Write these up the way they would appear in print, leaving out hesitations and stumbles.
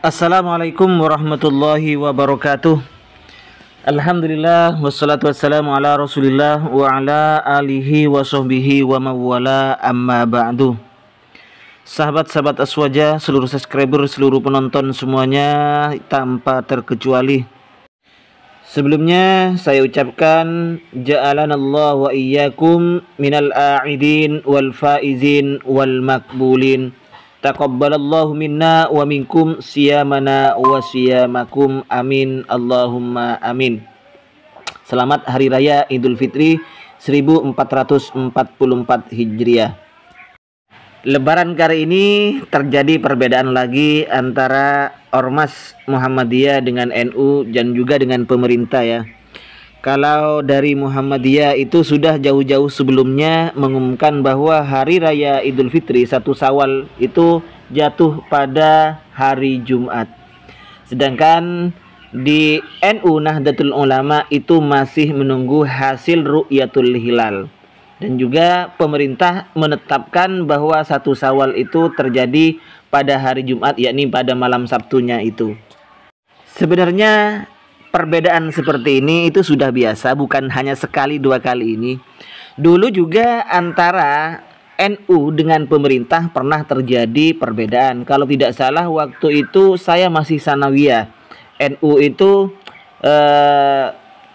Assalamualaikum warahmatullahi wabarakatuh. Alhamdulillah wassalatu wassalamu ala Rasulillah wa ala alihi wa sahbihi wa mawala amma ba'du. Sahabat-sahabat Aswaja, seluruh subscriber, seluruh penonton semuanya tanpa terkecuali. Sebelumnya saya ucapkan ja'alanallahu wa iyyakum minal a'idin wal faizin wal makbulin. Taqabbalallahu minna wa minkum siyamana wa siyamakum, amin Allahumma amin. Selamat Hari Raya Idul Fitri 1444 Hijriah. Lebaran kali ini terjadi perbedaan lagi antara Ormas Muhammadiyah dengan NU dan juga dengan pemerintah ya. Kalau dari Muhammadiyah itu sudah jauh-jauh sebelumnya mengumumkan bahwa Hari Raya Idul Fitri 1 Syawal itu jatuh pada hari Jumat. Sedangkan di NU Nahdlatul Ulama itu masih menunggu hasil ru'yatul hilal. Dan juga pemerintah menetapkan bahwa 1 Syawal itu terjadi pada hari Jumat, yakni pada malam Sabtunya itu. Sebenarnya perbedaan seperti ini itu sudah biasa, bukan hanya sekali dua kali ini. Dulu juga antara NU dengan pemerintah pernah terjadi perbedaan. Kalau tidak salah waktu itu saya masih sanawiyah. NU itu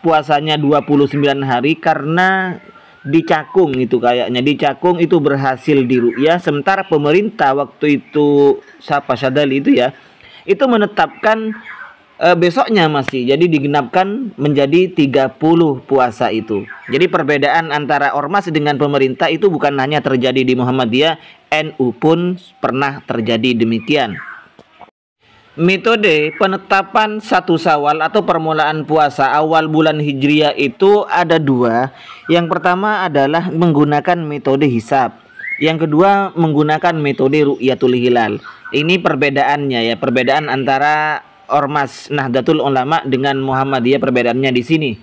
puasanya 29 hari karena di Cakung itu kayaknya. Di Cakung itu berhasil diru'yah, sementara pemerintah waktu itu Syadali itu ya, itu menetapkan besoknya masih, jadi digenapkan menjadi 30 puasa itu. Jadi perbedaan antara ormas dengan pemerintah itu bukan hanya terjadi di Muhammadiyah, NU pun pernah terjadi demikian. Metode penetapan 1 Syawal atau permulaan puasa awal bulan Hijriah itu ada dua. Yang pertama adalah menggunakan metode hisab. Yang kedua menggunakan metode ru'yatul hilal. Ini perbedaannya ya, perbedaan antara Ormas Nahdlatul Ulama dengan Muhammadiyah, perbedaannya di sini.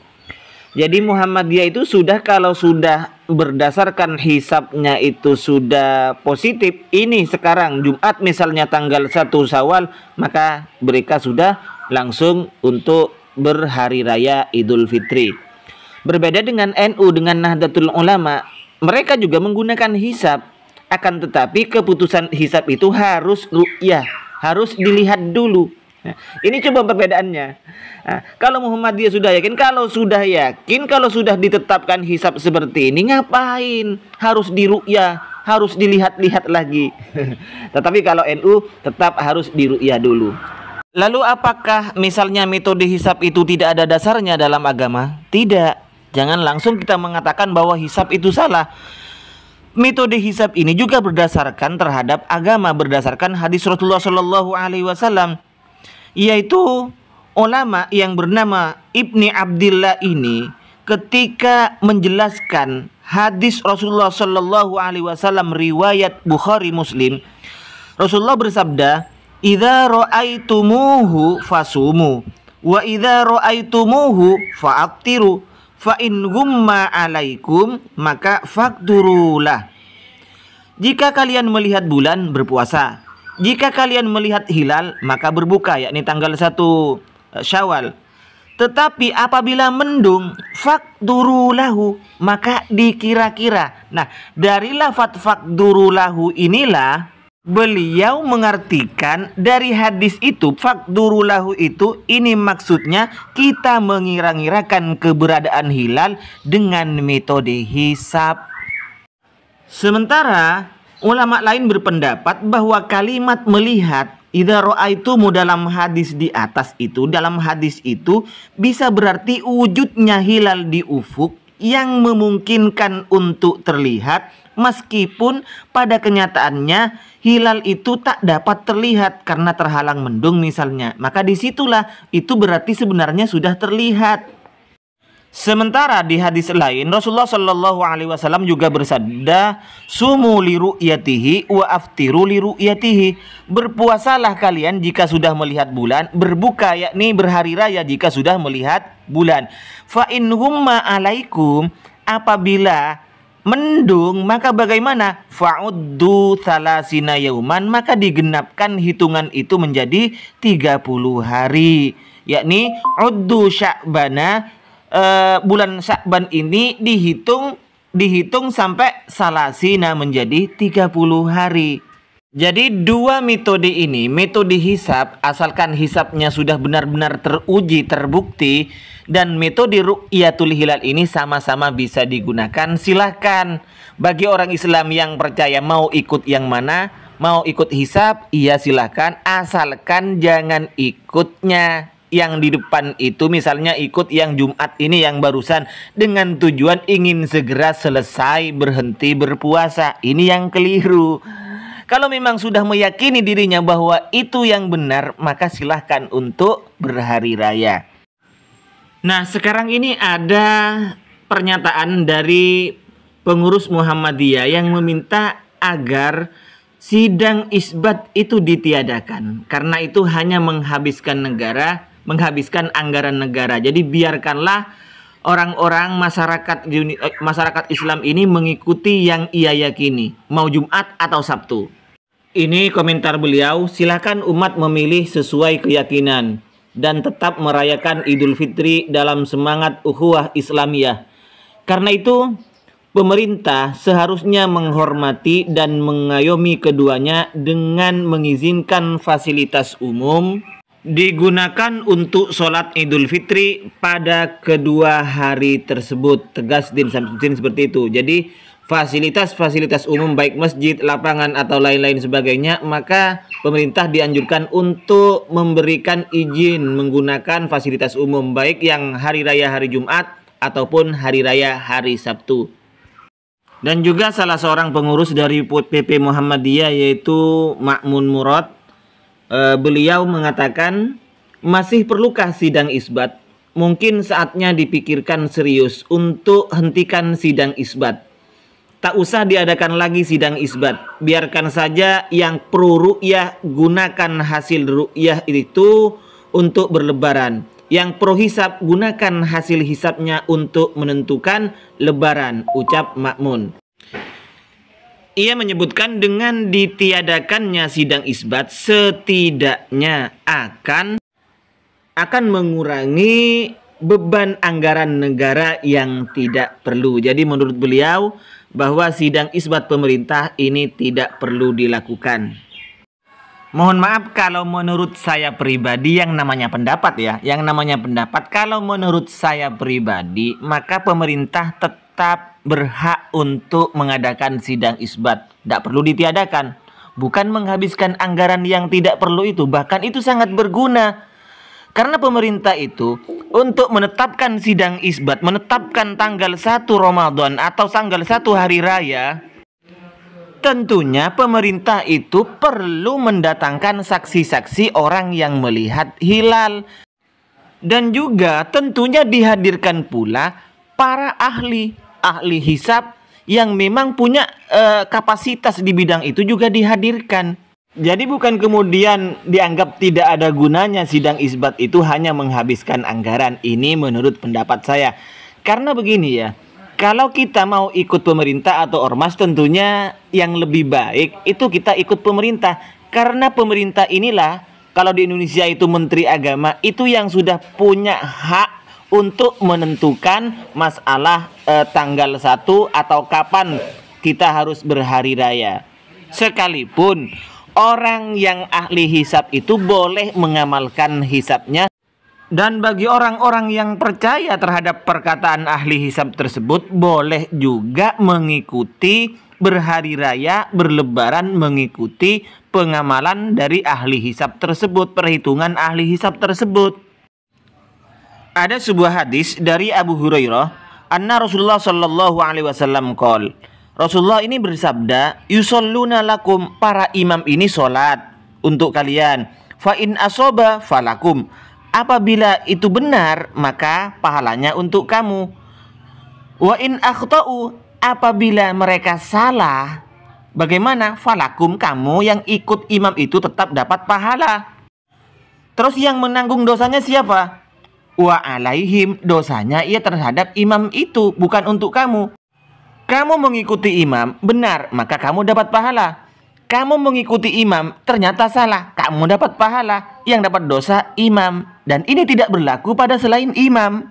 Jadi Muhammadiyah itu kalau sudah berdasarkan hisabnya itu sudah positif, ini sekarang Jumat misalnya tanggal 1 Syawal, maka mereka sudah langsung untuk berhari raya Idul Fitri. Berbeda dengan NU dengan Nahdlatul Ulama, mereka juga menggunakan hisab, akan tetapi keputusan hisab itu harus ru'yah, harus dilihat dulu. Nah, ini coba perbedaannya. Nah, kalau Muhammadiyah sudah yakin, kalau sudah ditetapkan hisab seperti ini, ngapain harus diru'yah, harus dilihat-lihat lagi. Tetapi kalau NU tetap harus diru'yah dulu. Lalu apakah misalnya metode hisab itu tidak ada dasarnya dalam agama? Tidak. Jangan langsung kita mengatakan bahwa hisab itu salah. Metode hisab ini juga berdasarkan terhadap agama, berdasarkan hadis Rasulullah SAW. Yaitu ulama yang bernama Ibni Abdillah ini ketika menjelaskan hadis Rasulullah SAW riwayat Bukhari Muslim, Rasulullah bersabda, "Idza ra'aitumuhu fasumu wa idza ra'aitumuhu fa'aftiru fa in gumma 'alaikum maka faqdurulah." Jika kalian melihat bulan, berpuasa. Jika kalian melihat hilal, maka berbuka, yakni tanggal 1 Syawal. Tetapi apabila mendung, faqdurulahu, maka dikira-kira. Nah, dari lafaz faqdurulahu inilah beliau mengartikan dari hadis itu, faqdurulahu itu, ini maksudnya kita mengira-ngirakan keberadaan hilal dengan metode hisab. Sementara ulama lain berpendapat bahwa kalimat melihat idza ra'aitumu dalam hadis di atas itu, dalam hadis itu bisa berarti wujudnya hilal di ufuk yang memungkinkan untuk terlihat, meskipun pada kenyataannya hilal itu tak dapat terlihat karena terhalang mendung misalnya. Maka disitulah itu berarti sebenarnya sudah terlihat. Sementara di hadis lain Rasulullah SAW juga bersabda, "Sumu li ru'yatihi wa aftiru li ru'yatihi." Berpuasalah kalian jika sudah melihat bulan, berbuka yakni berhari raya jika sudah melihat bulan. Fa in humma alaikum, apabila mendung, maka bagaimana? Fa'uddu salasina yauman, maka digenapkan hitungan itu menjadi 30 hari. Yakni uddu Sya'bana, bulan Sya'ban ini dihitung sampai salasina menjadi 30 hari. Jadi dua metode ini, metode hisab asalkan hisabnya sudah benar-benar teruji, terbukti, dan metode ru'yatul hilal ini sama-sama bisa digunakan. Silahkan bagi orang Islam yang percaya mau ikut yang mana, mau ikut hisab, iya silahkan, asalkan jangan ikutnya yang di depan itu, misalnya ikut yang Jumat ini yang barusan dengan tujuan ingin segera selesai berhenti berpuasa. Ini yang keliru. Kalau memang sudah meyakini dirinya bahwa itu yang benar, maka silahkan untuk berhari raya. Nah, sekarang ini ada pernyataan dari pengurus Muhammadiyah yang meminta agar sidang isbat itu ditiadakan. Karena itu hanya menghabiskan anggaran negara. Jadi biarkanlah orang-orang masyarakat Islam ini mengikuti yang ia yakini, mau Jumat atau Sabtu. Ini komentar beliau, silakan umat memilih sesuai keyakinan dan tetap merayakan Idul Fitri dalam semangat ukhuwah Islamiyah. Karena itu, pemerintah seharusnya menghormati dan mengayomi keduanya dengan mengizinkan fasilitas umum digunakan untuk sholat Idul Fitri pada kedua hari tersebut. Tegas Din Samsudin seperti itu. Jadi fasilitas-fasilitas umum baik masjid, lapangan atau lain-lain sebagainya, maka pemerintah dianjurkan untuk memberikan izin menggunakan fasilitas umum baik yang hari raya hari Jumat ataupun hari raya hari Sabtu. Dan juga salah seorang pengurus dari PP Muhammadiyah yaitu Ma'mun Murad, beliau mengatakan, masih perlukah sidang isbat? Mungkin saatnya dipikirkan serius untuk hentikan sidang isbat. Tak usah diadakan lagi sidang isbat. Biarkan saja yang pro ru'yah gunakan hasil ru'yah itu untuk berlebaran. Yang pro hisab gunakan hasil hisabnya untuk menentukan lebaran, ucap Ma'mun. Ia menyebutkan dengan ditiadakannya sidang isbat setidaknya akan mengurangi beban anggaran negara yang tidak perlu. Jadi menurut beliau bahwa sidang isbat pemerintah ini tidak perlu dilakukan. Mohon maaf kalau menurut saya pribadi, yang namanya pendapat ya, kalau menurut saya pribadi, maka pemerintah tetap berhak untuk mengadakan sidang isbat. Tidak perlu ditiadakan. Bukan menghabiskan anggaran yang tidak perlu itu, bahkan itu sangat berguna. Karena pemerintah itu untuk menetapkan sidang isbat, menetapkan tanggal 1 Ramadan atau tanggal 1 hari raya, tentunya pemerintah itu perlu mendatangkan saksi-saksi orang yang melihat hilal. Dan juga tentunya dihadirkan pula para ahli hisab yang memang punya kapasitas di bidang itu juga dihadirkan. Jadi bukan kemudian dianggap tidak ada gunanya sidang isbat itu hanya menghabiskan anggaran. Ini menurut pendapat saya. Karena begini ya, kalau kita mau ikut pemerintah atau ormas, tentunya yang lebih baik itu kita ikut pemerintah. Karena pemerintah inilah, kalau di Indonesia itu Menteri Agama, itu yang sudah punya hak untuk menentukan masalah tanggal 1 atau kapan kita harus berhari raya. Sekalipun orang yang ahli hisab itu boleh mengamalkan hisabnya. Dan bagi orang-orang yang percaya terhadap perkataan ahli hisab tersebut, boleh juga mengikuti berhari raya, berlebaran, mengikuti pengamalan dari ahli hisab tersebut, perhitungan ahli hisab tersebut. Ada sebuah hadis dari Abu Hurairah, anna Rasulullah sallallahu alaihi wasallam qol, Rasulullah ini bersabda, yusalluna lakum, para imam ini sholat untuk kalian. Fa in asoba falakum, apabila itu benar maka pahalanya untuk kamu. Wa in akhtau, apabila mereka salah, bagaimana? Falakum, kamu yang ikut imam itu tetap dapat pahala. Terus yang menanggung dosanya siapa? Wa alaihim, dosanya ia terhadap imam itu, bukan untuk kamu. Kamu mengikuti imam, benar, maka kamu dapat pahala. Kamu mengikuti imam, ternyata salah, kamu dapat pahala. Yang dapat dosa imam. Dan ini tidak berlaku pada selain imam.